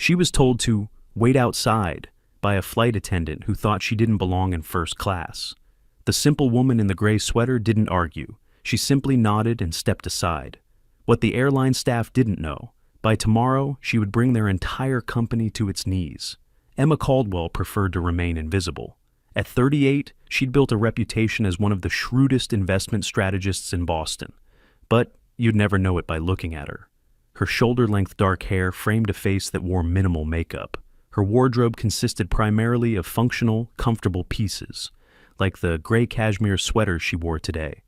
She was told to wait outside by a flight attendant who thought she didn't belong in first class. The simple woman in the gray sweater didn't argue. She simply nodded and stepped aside. What the airline staff didn't know, by tomorrow she would bring their entire company to its knees. Emma Caldwell preferred to remain invisible. At 38, she'd built a reputation as one of the shrewdest investment strategists in Boston. But you'd never know it by looking at her. Her shoulder-length dark hair framed a face that wore minimal makeup. Her wardrobe consisted primarily of functional, comfortable pieces, like the gray cashmere sweater she wore today.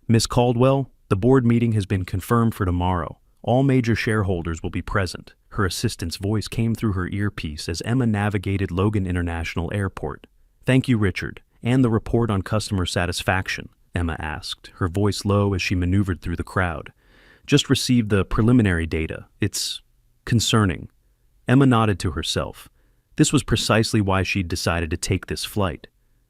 Miss Caldwell, the board meeting has been confirmed for tomorrow. All major shareholders will be present. Her assistant's voice came through her earpiece as Emma navigated Logan International Airport. "Thank you, Richard. And the report on customer satisfaction," Emma asked, her voice low as she maneuvered through the crowd. "Just received the preliminary data. It's concerning." Emma nodded to herself. This was precisely why she'd decided to take this flight.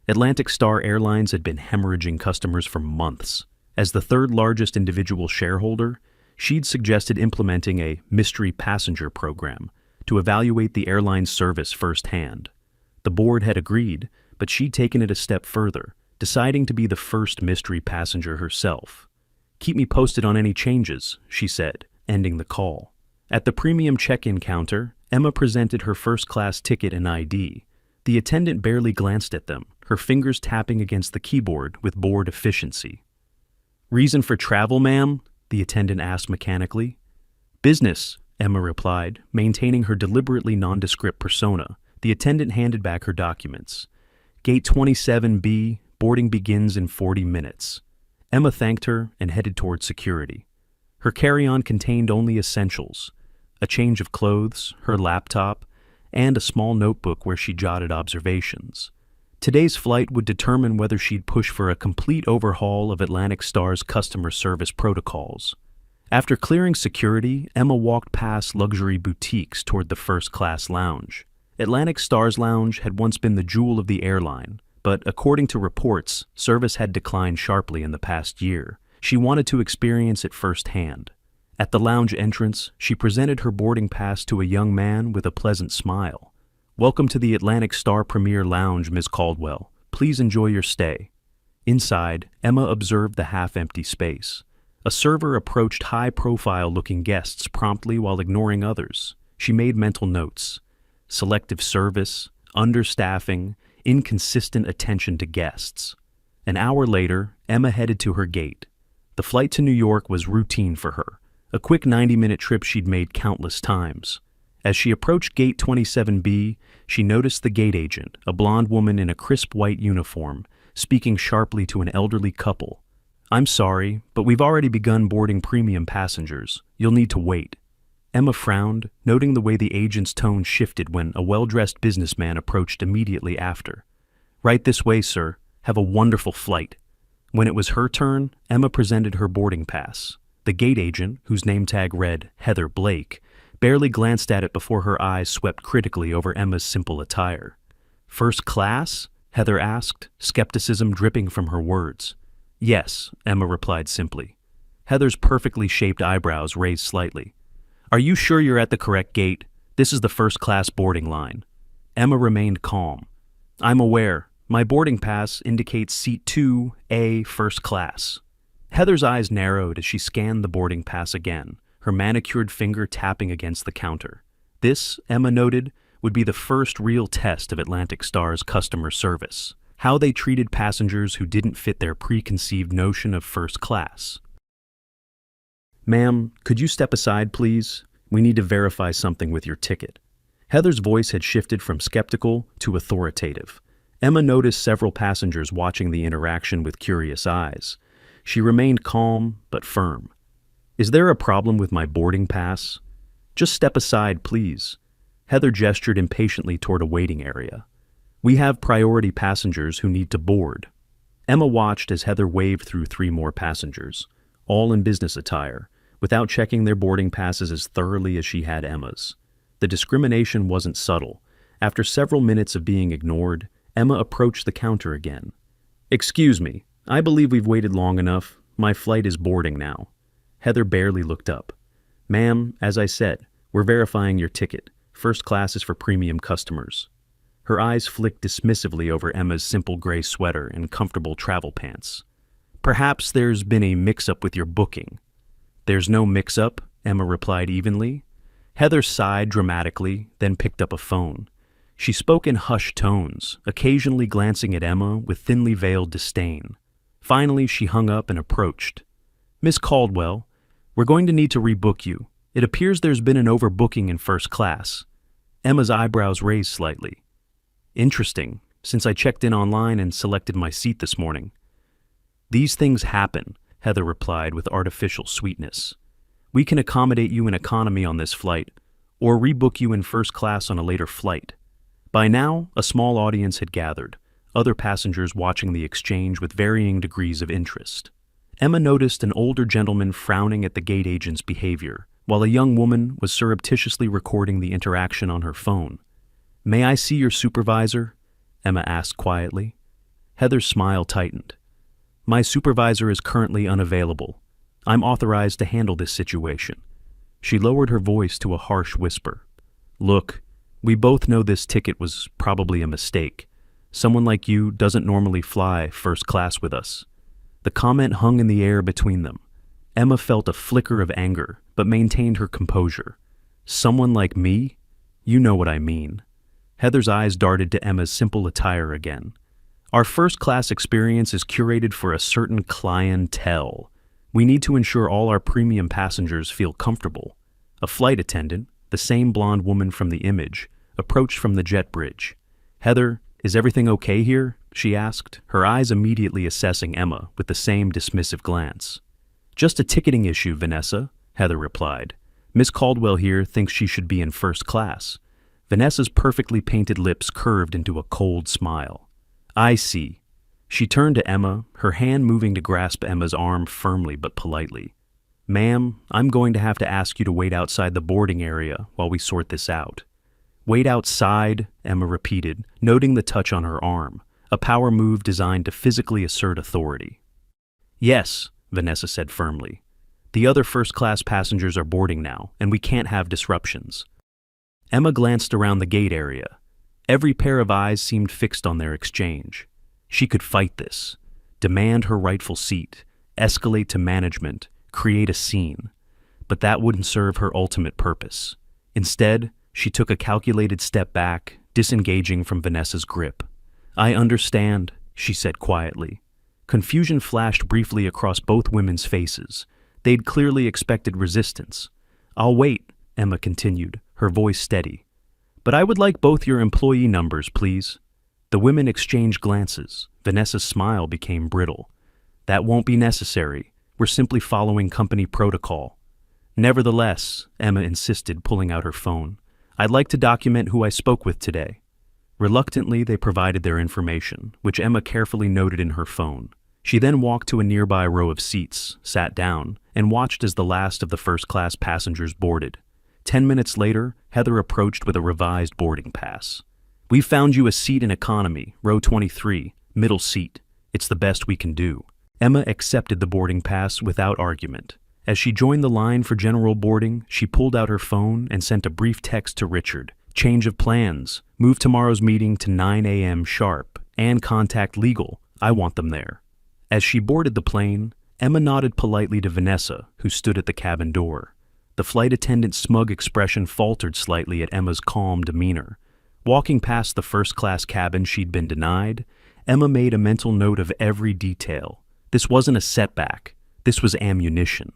Atlantic Star Airlines had been hemorrhaging customers for months. As the third largest individual shareholder, she'd suggested implementing a mystery passenger program to evaluate the airline's service firsthand. The board had agreed, but she'd taken it a step further, deciding to be the first mystery passenger herself. "Keep me posted on any changes," she said, ending the call. At the premium check-in counter, Emma presented her first-class ticket and ID. The attendant barely glanced at them, her fingers tapping against the keyboard with bored efficiency. "Reason for travel, ma'am?" the attendant asked mechanically. "Business," Emma replied, maintaining her deliberately nondescript persona. The attendant handed back her documents. "Gate 27B, boarding begins in 40 minutes. Emma thanked her and headed toward security. Her carry-on contained only essentials: a change of clothes, her laptop, and a small notebook where she jotted observations. Today's flight would determine whether she'd push for a complete overhaul of Atlantic Star's customer service protocols. After clearing security, Emma walked past luxury boutiques toward the first-class lounge. Atlantic Star's lounge had once been the jewel of the airline, but according to reports, service had declined sharply in the past year. She wanted to experience it firsthand. At the lounge entrance, she presented her boarding pass to a young man with a pleasant smile. "Welcome to the Atlantic Star Premier Lounge, Ms. Caldwell. Please enjoy your stay." Inside, Emma observed the half-empty space. A server approached high-profile-looking guests promptly while ignoring others. She made mental notes: selective service, understaffing, inconsistent attention to guests. An hour later, Emma headed to her gate. The flight to New York was routine for her, a quick 90-minute trip she'd made countless times. As she approached Gate 27B, she noticed the gate agent, a blonde woman in a crisp white uniform, speaking sharply to an elderly couple. "I'm sorry, but we've already begun boarding premium passengers. You'll need to wait." Emma frowned, noting the way the agent's tone shifted when a well-dressed businessman approached immediately after. "Right this way, sir. Have a wonderful flight." When it was her turn, Emma presented her boarding pass. The gate agent, whose name tag read Heather Blake, barely glanced at it before her eyes swept critically over Emma's simple attire. "First class?" Heather asked, skepticism dripping from her words. "Yes," Emma replied simply. Heather's perfectly shaped eyebrows raised slightly. "Are you sure you're at the correct gate? This is the first-class boarding line." Emma remained calm. "I'm aware. My boarding pass indicates seat 2A, first class." Heather's eyes narrowed as she scanned the boarding pass again, her manicured finger tapping against the counter. This, Emma noted, would be the first real test of Atlantic Star's customer service: how they treated passengers who didn't fit their preconceived notion of first class. "Ma'am, could you step aside, please? We need to verify something with your ticket." Heather's voice had shifted from skeptical to authoritative. Emma noticed several passengers watching the interaction with curious eyes. She remained calm but firm. "Is there a problem with my boarding pass?" "Just step aside, please." Heather gestured impatiently toward a waiting area. "We have priority passengers who need to board." Emma watched as Heather waved through 3 more passengers, all in business attire, without checking their boarding passes as thoroughly as she had Emma's. The discrimination wasn't subtle. After several minutes of being ignored, Emma approached the counter again. "Excuse me, I believe we've waited long enough. My flight is boarding now." Heather barely looked up. "Ma'am, as I said, we're verifying your ticket. First class is for premium customers." Her eyes flicked dismissively over Emma's simple gray sweater and comfortable travel pants. "Perhaps there's been a mix-up with your booking." "There's no mix-up," Emma replied evenly. Heather sighed dramatically, then picked up a phone. She spoke in hushed tones, occasionally glancing at Emma with thinly veiled disdain. Finally, she hung up and approached. "Miss Caldwell, we're going to need to rebook you. It appears there's been an overbooking in first class." Emma's eyebrows raised slightly. "Interesting, since I checked in online and selected my seat this morning." "These things happen," Heather replied with artificial sweetness. "We can accommodate you in economy on this flight, or rebook you in first class on a later flight." By now, a small audience had gathered, other passengers watching the exchange with varying degrees of interest. Emma noticed an older gentleman frowning at the gate agent's behavior, while a young woman was surreptitiously recording the interaction on her phone. "May I see your supervisor?" Emma asked quietly. Heather's smile tightened. "My supervisor is currently unavailable. I'm authorized to handle this situation." She lowered her voice to a harsh whisper. "Look, we both know this ticket was probably a mistake. Someone like you doesn't normally fly first class with us." The comment hung in the air between them. Emma felt a flicker of anger, but maintained her composure. "Someone like me? You know what I mean." Heather's eyes darted to Emma's simple attire again. "Our first-class experience is curated for a certain clientele. We need to ensure all our premium passengers feel comfortable." A flight attendant, the same blonde woman from the image, approached from the jet bridge. "Heather, is everything okay here?" she asked, her eyes immediately assessing Emma with the same dismissive glance. "Just a ticketing issue, Vanessa," Heather replied. "Miss Caldwell here thinks she should be in first class." Vanessa's perfectly painted lips curved into a cold smile. "I see." She turned to Emma, her hand moving to grasp Emma's arm firmly but politely. "Ma'am, I'm going to have to ask you to wait outside the boarding area while we sort this out." "Wait outside," Emma repeated, noting the touch on her arm, a power move designed to physically assert authority. "Yes," Vanessa said firmly. "The other first-class passengers are boarding now, and we can't have disruptions." Emma glanced around the gate area. Every pair of eyes seemed fixed on their exchange. She could fight this, demand her rightful seat, escalate to management, create a scene. But that wouldn't serve her ultimate purpose. Instead, she took a calculated step back, disengaging from Vanessa's grip. "I understand," she said quietly. Confusion flashed briefly across both women's faces. They'd clearly expected resistance. "I'll wait," Emma continued, her voice steady. "But I would like both your employee numbers, please." The women exchanged glances. Vanessa's smile became brittle. "That won't be necessary. We're simply following company protocol." "Nevertheless," Emma insisted, pulling out her phone, "I'd like to document who I spoke with today." Reluctantly, they provided their information, which Emma carefully noted in her phone. She then walked to a nearby row of seats, sat down, and watched as the last of the first-class passengers boarded. 10 minutes later, Heather approached with a revised boarding pass. "We found you a seat in economy, row 23, middle seat. It's the best we can do." Emma accepted the boarding pass without argument. As she joined the line for general boarding, she pulled out her phone and sent a brief text to Richard. "Change of plans. Move tomorrow's meeting to 9 a.m. sharp. And contact legal. I want them there." As she boarded the plane, Emma nodded politely to Vanessa, who stood at the cabin door. The flight attendant's smug expression faltered slightly at Emma's calm demeanor. Walking past the first-class cabin she'd been denied, Emma made a mental note of every detail. This wasn't a setback. This was ammunition.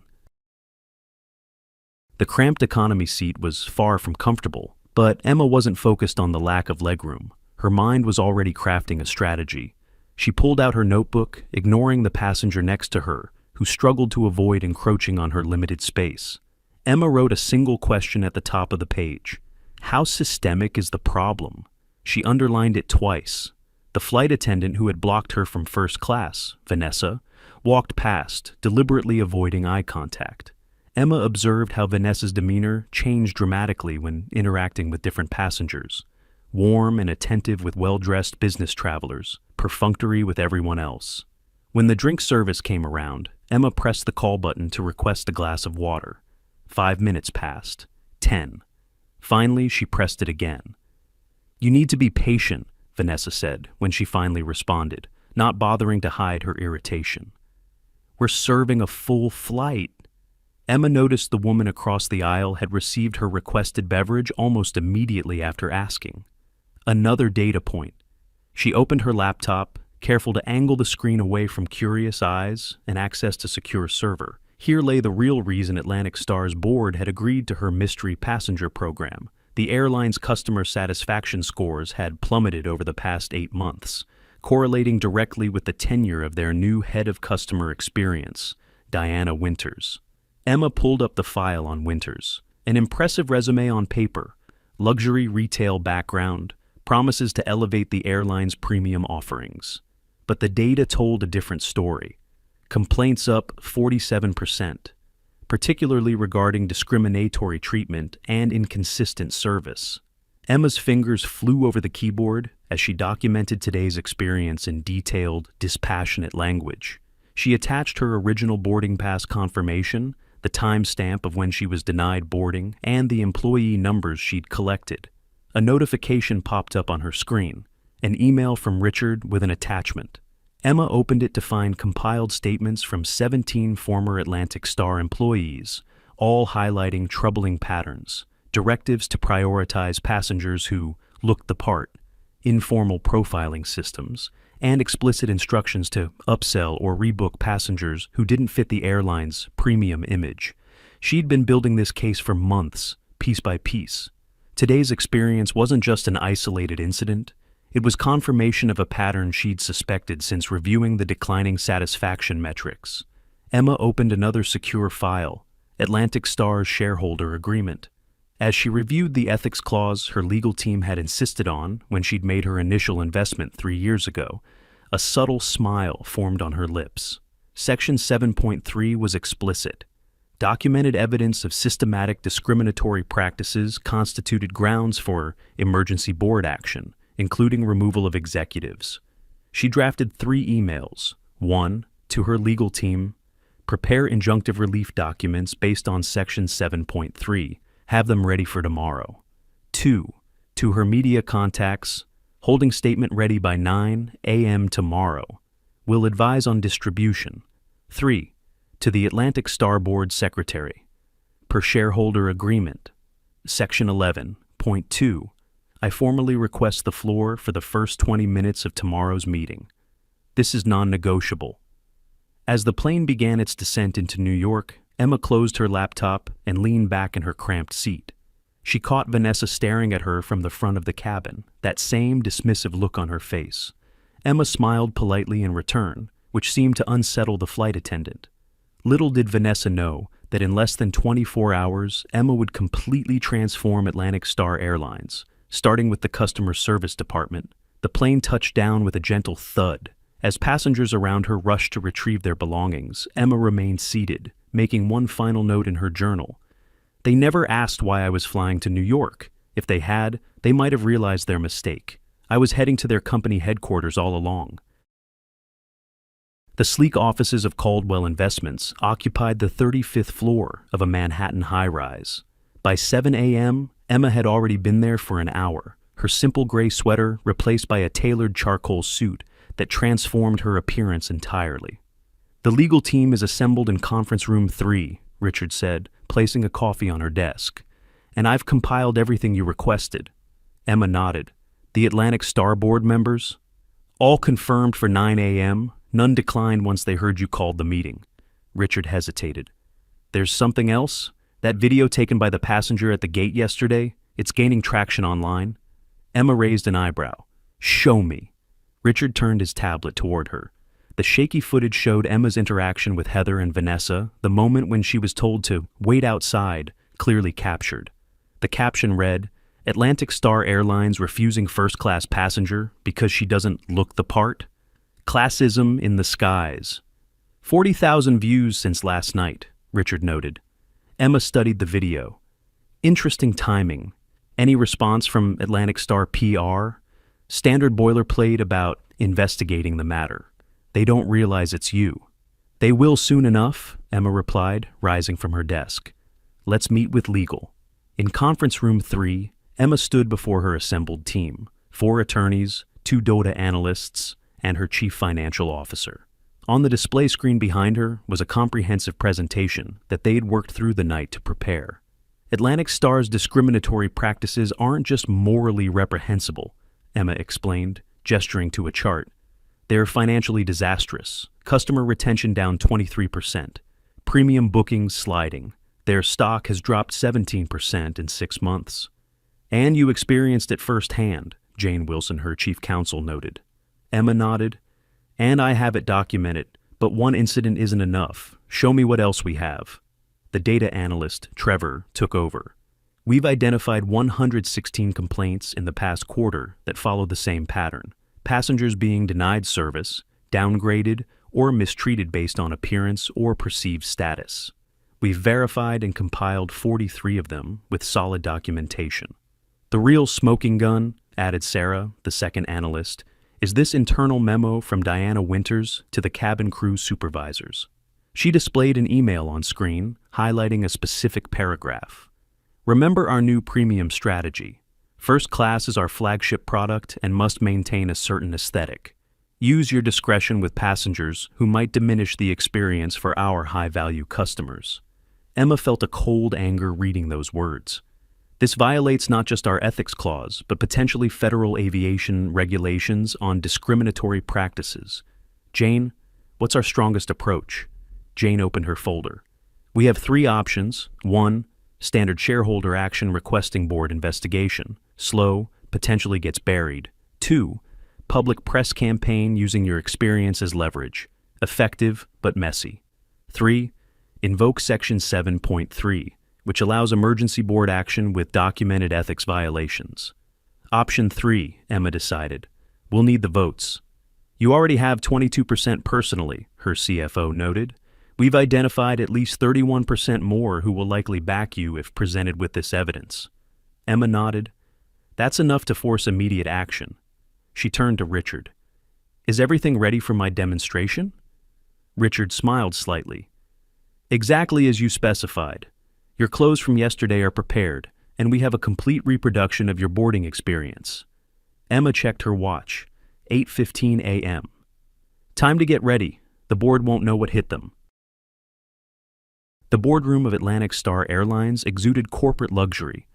The cramped economy seat was far from comfortable, but Emma wasn't focused on the lack of legroom. Her mind was already crafting a strategy. She pulled out her notebook, ignoring the passenger next to her, who struggled to avoid encroaching on her limited space. Emma wrote a single question at the top of the page. How systemic is the problem? She underlined it twice. The flight attendant who had blocked her from first class, Vanessa, walked past, deliberately avoiding eye contact. Emma observed how Vanessa's demeanor changed dramatically when interacting with different passengers. Warm and attentive with well-dressed business travelers, perfunctory with everyone else. When the drink service came around, Emma pressed the call button to request a glass of water. 5 minutes passed. 10. Finally, she pressed it again. "You need to be patient," Vanessa said when she finally responded, not bothering to hide her irritation. "We're serving a full flight." Emma noticed the woman across the aisle had received her requested beverage almost immediately after asking. Another data point. She opened her laptop, careful to angle the screen away from curious eyes and access to secure server. Here lay the real reason Atlantic Star's board had agreed to her mystery passenger program. The airline's customer satisfaction scores had plummeted over the past 8 months, correlating directly with the tenure of their new head of customer experience, Diana Winters. Emma pulled up the file on Winters. An impressive resume on paper, luxury retail background, promises to elevate the airline's premium offerings. But the data told a different story. Complaints up 47%, particularly regarding discriminatory treatment and inconsistent service. Emma's fingers flew over the keyboard as she documented today's experience in detailed, dispassionate language. She attached her original boarding pass confirmation, the timestamp of when she was denied boarding, and the employee numbers she'd collected. A notification popped up on her screen, an email from Richard with an attachment. Emma opened it to find compiled statements from 17 former Atlantic Star employees, all highlighting troubling patterns, directives to prioritize passengers who looked the part, informal profiling systems, and explicit instructions to upsell or rebook passengers who didn't fit the airline's premium image. She'd been building this case for months, piece by piece. Today's experience wasn't just an isolated incident. It was confirmation of a pattern she'd suspected since reviewing the declining satisfaction metrics. Emma opened another secure file, Atlantic Star's shareholder agreement. As she reviewed the ethics clause her legal team had insisted on when she'd made her initial investment 3 years ago, a subtle smile formed on her lips. Section 7.3 was explicit. Documented evidence of systematic discriminatory practices constituted grounds for emergency board action, including removal of executives. She drafted 3 emails. 1, to her legal team, prepare injunctive relief documents based on Section 7.3, have them ready for tomorrow. 2, to her media contacts, holding statement ready by 9 a.m. tomorrow. Will advise on distribution. 3, to the Atlantic Star Board Secretary, per shareholder agreement. Section 11.2, I formally request the floor for the first 20 minutes of tomorrow's meeting. This is non-negotiable. As the plane began its descent into New York, Emma closed her laptop and leaned back in her cramped seat. She caught Vanessa staring at her from the front of the cabin, that same dismissive look on her face. Emma smiled politely in return, which seemed to unsettle the flight attendant. Little did Vanessa know that in less than 24 hours, Emma would completely transform Atlantic Star Airlines. Starting with the customer service department, the plane touched down with a gentle thud. As passengers around her rushed to retrieve their belongings, Emma remained seated, making one final note in her journal. They never asked why I was flying to New York. If they had, they might have realized their mistake. I was heading to their company headquarters all along. The sleek offices of Caldwell Investments occupied the 35th floor of a Manhattan high-rise. By 7 a.m., Emma had already been there for an hour, her simple gray sweater replaced by a tailored charcoal suit that transformed her appearance entirely. The legal team is assembled in conference room 3, Richard said, placing a coffee on her desk. And I've compiled everything you requested. Emma nodded. The Atlantic Star Board members? All confirmed for 9 a.m., none declined once they heard you called the meeting. Richard hesitated. There's something else? That video taken by the passenger at the gate yesterday, it's gaining traction online. Emma raised an eyebrow. Show me. Richard turned his tablet toward her. The shaky footage showed Emma's interaction with Heather and Vanessa, the moment when she was told to wait outside, clearly captured. The caption read, Atlantic Star Airlines refusing first-class passenger because she doesn't look the part? Classism in the skies. 40,000 views since last night, Richard noted. Emma studied the video. Interesting timing. Any response from Atlantic Star PR? Standard boilerplate about investigating the matter. They don't realize it's you. They will soon enough, Emma replied, rising from her desk. Let's meet with legal. In conference room 3, Emma stood before her assembled team, 4 attorneys, 2 data analysts, and her chief financial officer. On the display screen behind her was a comprehensive presentation that they had worked through the night to prepare. Atlantic Star's discriminatory practices aren't just morally reprehensible, Emma explained, gesturing to a chart. They're financially disastrous. Customer retention down 23%. Premium bookings sliding. Their stock has dropped 17% in 6 months. And you experienced it firsthand, Jane Wilson, her chief counsel, noted. Emma nodded. And I have it documented, but one incident isn't enough. Show me what else we have. The data analyst, Trevor, took over. We've identified 116 complaints in the past quarter that follow the same pattern. Passengers being denied service, downgraded, or mistreated based on appearance or perceived status. We've verified and compiled 43 of them with solid documentation. The real smoking gun, added Sarah, the second analyst, is this internal memo from Diana Winters to the cabin crew supervisors. She displayed an email on screen, highlighting a specific paragraph. Remember our new premium strategy. First class is our flagship product and must maintain a certain aesthetic. Use your discretion with passengers who might diminish the experience for our high-value customers. Emma felt a cold anger reading those words. This violates not just our ethics clause, but potentially federal aviation regulations on discriminatory practices. Jane, what's our strongest approach? Jane opened her folder. We have 3 options. 1, standard shareholder action requesting board investigation. Slow, potentially gets buried. 2, public press campaign using your experience as leverage. Effective, but messy. 3, invoke Section 7.3, which allows emergency board action with documented ethics violations. Option 3, Emma decided. We'll need the votes. You already have 22% personally, her CFO noted. We've identified at least 31% more who will likely back you if presented with this evidence. Emma nodded. That's enough to force immediate action. She turned to Richard. Is everything ready for my demonstration? Richard smiled slightly. Exactly as you specified. Your clothes from yesterday are prepared, and we have a complete reproduction of your boarding experience. Emma checked her watch. 8:15 a.m. Time to get ready. The board won't know what hit them. The boardroom of Atlantic Star Airlines exuded corporate luxury.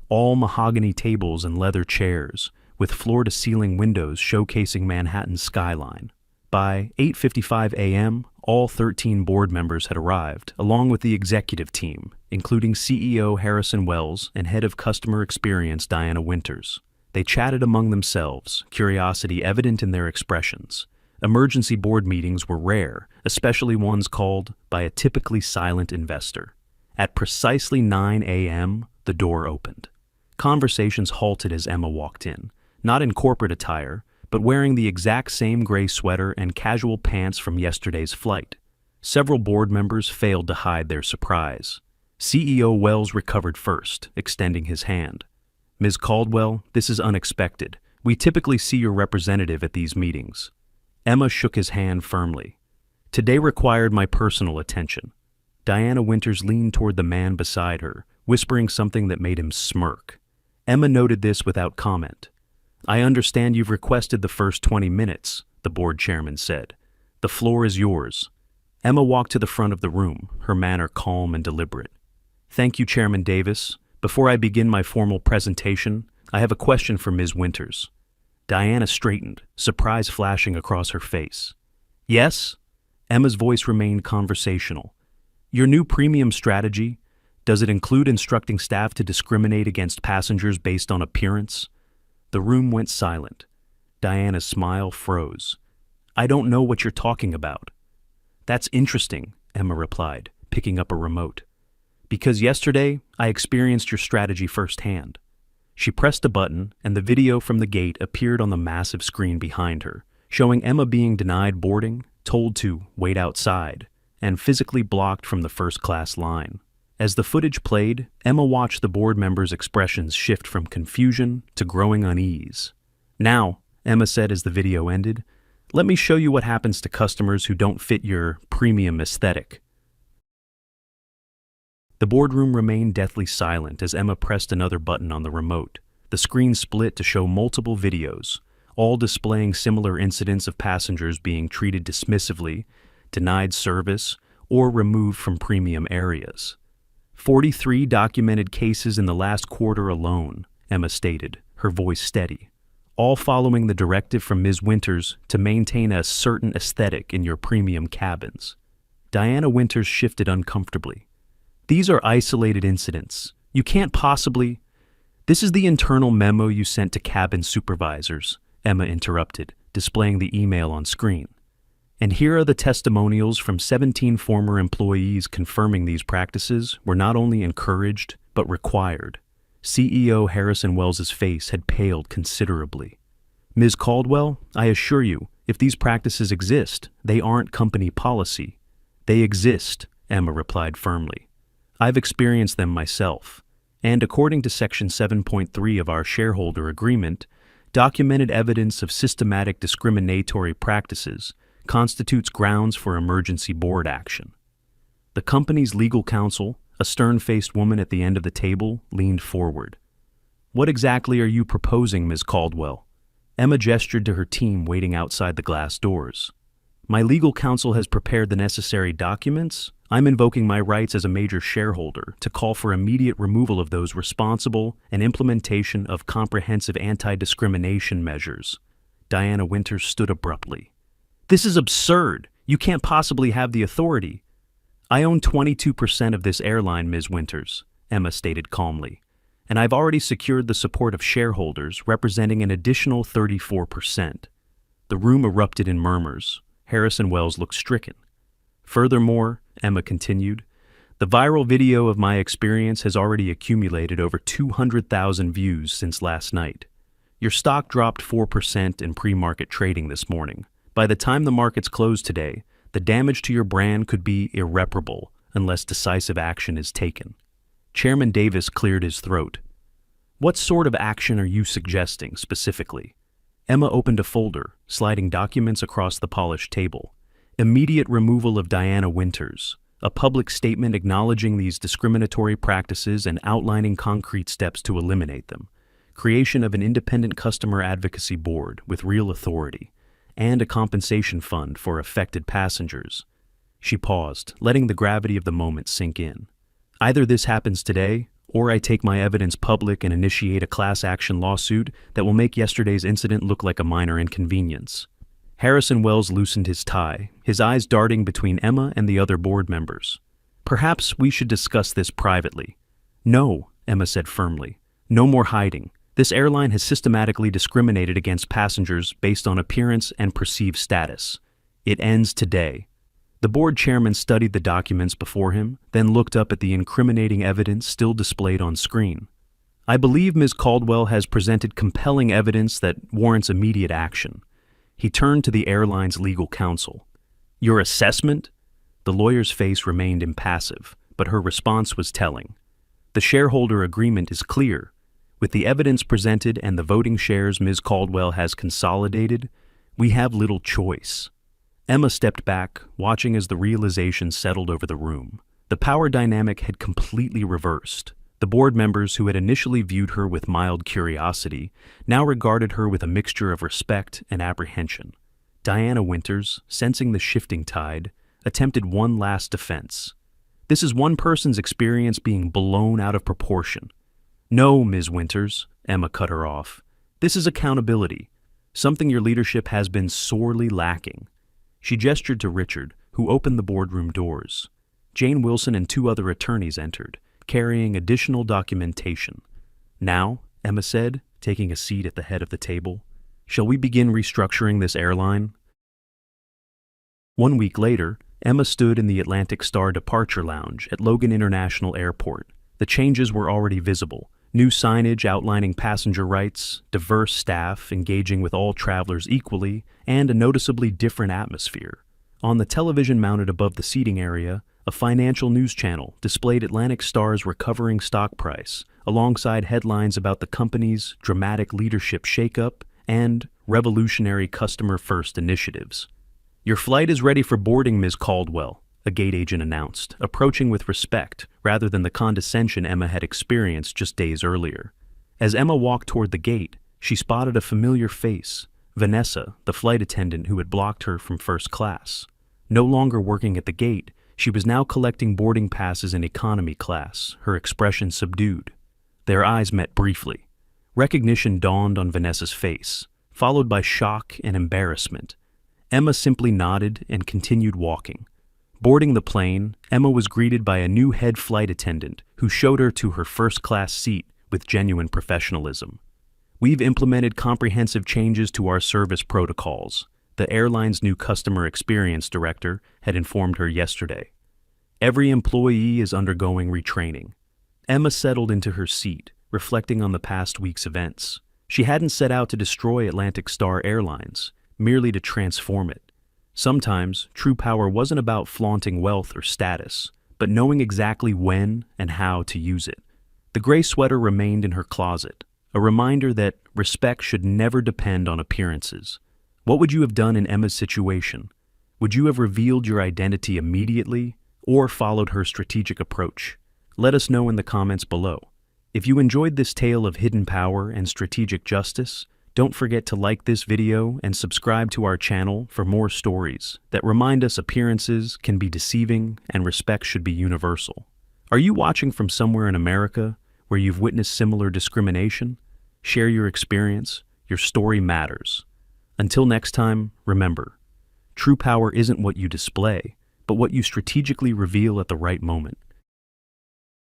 All mahogany tables and leather chairs, with floor-to-ceiling windows showcasing Manhattan's skyline. By 8:55 a.m., all 13 board members had arrived, along with the executive team, including CEO Harrison Wells and Head of Customer Experience Diana Winters. They chatted among themselves, curiosity evident in their expressions. Emergency board meetings were rare, especially ones called by a typically silent investor. At precisely 9 a.m., the door opened. Conversations halted as Emma walked in, not in corporate attire, but wearing the exact same gray sweater and casual pants from yesterday's flight. Several board members failed to hide their surprise. CEO Wells recovered first, extending his hand. Ms. Caldwell, this is unexpected. We typically see your representative at these meetings. Emma shook his hand firmly. Today required my personal attention. Diana Winters leaned toward the man beside her, whispering something that made him smirk. Emma noted this without comment. I understand you've requested the first 20 minutes, the board chairman said. The floor is yours. Emma walked to the front of the room, her manner calm and deliberate. Thank you, Chairman Davis. Before I begin my formal presentation, I have a question for Ms. Winters. Diana straightened, surprise flashing across her face. Yes? Emma's voice remained conversational. Your new premium strategy, does it include instructing staff to discriminate against passengers based on appearance? The room went silent. Diana's smile froze. I don't know what you're talking about. That's interesting, Emma replied, picking up a remote. Because yesterday, I experienced your strategy firsthand. She pressed a button, and the video from the gate appeared on the massive screen behind her, showing Emma being denied boarding, told to wait outside, and physically blocked from the first-class line. As the footage played, Emma watched the board members' expressions shift from confusion to growing unease. Now, Emma said as the video ended, let me show you what happens to customers who don't fit your premium aesthetic. The boardroom remained deathly silent as Emma pressed another button on the remote. The screen split to show multiple videos, all displaying similar incidents of passengers being treated dismissively, denied service, or removed from premium areas. 43 documented cases in the last quarter alone, Emma stated, her voice steady, all following the directive from Ms. Winters to maintain a certain aesthetic in your premium cabins. Diana Winters shifted uncomfortably. These are isolated incidents. You can't possibly... This is the internal memo you sent to cabin supervisors, Emma interrupted, displaying the email on screen. And here are the testimonials from 17 former employees confirming these practices were not only encouraged, but required. CEO Harrison Wells's face had paled considerably. Ms. Caldwell, I assure you, if these practices exist, they aren't company policy. They exist, Emma replied firmly. I've experienced them myself, and according to Section 7.3 of our shareholder agreement, documented evidence of systematic discriminatory practices constitutes grounds for emergency board action. The company's legal counsel, a stern-faced woman at the end of the table, leaned forward. What exactly are you proposing, Ms. Caldwell? Emma gestured to her team waiting outside the glass doors. My legal counsel has prepared the necessary documents. I'm invoking my rights as a major shareholder to call for immediate removal of those responsible and implementation of comprehensive anti-discrimination measures. Diana Winters stood abruptly. This is absurd. You can't possibly have the authority. I own 22% of this airline, Ms. Winters, Emma stated calmly, and I've already secured the support of shareholders representing an additional 34%. The room erupted in murmurs. Harrison Wells looked stricken. Furthermore, Emma continued, the viral video of my experience has already accumulated over 200,000 views since last night. Your stock dropped 4% in pre-market trading this morning. By the time the markets close today, the damage to your brand could be irreparable unless decisive action is taken. Chairman Davis cleared his throat. What sort of action are you suggesting specifically? Emma opened a folder, sliding documents across the polished table. Immediate removal of Diana Winters, a public statement acknowledging these discriminatory practices and outlining concrete steps to eliminate them, creation of an independent customer advocacy board with real authority, and a compensation fund for affected passengers. She paused, letting the gravity of the moment sink in. Either this happens today, or I take my evidence public and initiate a class action lawsuit that will make yesterday's incident look like a minor inconvenience. Harrison Wells loosened his tie, his eyes darting between Emma and the other board members. Perhaps we should discuss this privately. No, Emma said firmly. No more hiding. This airline has systematically discriminated against passengers based on appearance and perceived status. It ends today. The board chairman studied the documents before him, then looked up at the incriminating evidence still displayed on screen. I believe Ms. Caldwell has presented compelling evidence that warrants immediate action. He turned to the airline's legal counsel. Your assessment? The lawyer's face remained impassive, but her response was telling. The shareholder agreement is clear. With the evidence presented and the voting shares Ms. Caldwell has consolidated, we have little choice. Emma stepped back, watching as the realization settled over the room. The power dynamic had completely reversed. The board members who had initially viewed her with mild curiosity now regarded her with a mixture of respect and apprehension. Diana Winters, sensing the shifting tide, attempted one last defense. This is one person's experience being blown out of proportion. No, Ms. Winters, Emma cut her off. This is accountability, something your leadership has been sorely lacking. She gestured to Richard, who opened the boardroom doors. Jane Wilson and two other attorneys entered, carrying additional documentation. Now, Emma said, taking a seat at the head of the table, shall we begin restructuring this airline? 1 week later, Emma stood in the Atlantic Star departure lounge at Logan International Airport. The changes were already visible. New signage outlining passenger rights, diverse staff engaging with all travelers equally, and a noticeably different atmosphere. On the television mounted above the seating area, a financial news channel displayed Atlantic Star's recovering stock price, alongside headlines about the company's dramatic leadership shakeup and revolutionary customer-first initiatives. Your flight is ready for boarding, Ms. Caldwell, a gate agent announced, approaching with respect rather than the condescension Emma had experienced just days earlier. As Emma walked toward the gate, she spotted a familiar face, Vanessa, the flight attendant who had blocked her from first class. No longer working at the gate, she was now collecting boarding passes in economy class, her expression subdued. Their eyes met briefly. Recognition dawned on Vanessa's face, followed by shock and embarrassment. Emma simply nodded and continued walking. Boarding the plane, Emma was greeted by a new head flight attendant who showed her to her first-class seat with genuine professionalism. "We've implemented comprehensive changes to our service protocols," the airline's new customer experience director had informed her yesterday. "Every employee is undergoing retraining." Emma settled into her seat, reflecting on the past week's events. She hadn't set out to destroy Atlantic Star Airlines, merely to transform it. Sometimes, true power wasn't about flaunting wealth or status, but knowing exactly when and how to use it. The gray sweater remained in her closet, a reminder that respect should never depend on appearances. What would you have done in Emma's situation? Would you have revealed your identity immediately or followed her strategic approach? Let us know in the comments below. If you enjoyed this tale of hidden power and strategic justice, don't forget to like this video and subscribe to our channel for more stories that remind us appearances can be deceiving and respect should be universal. Are you watching from somewhere in America where you've witnessed similar discrimination? Share your experience. Your story matters. Until next time, remember, true power isn't what you display, but what you strategically reveal at the right moment.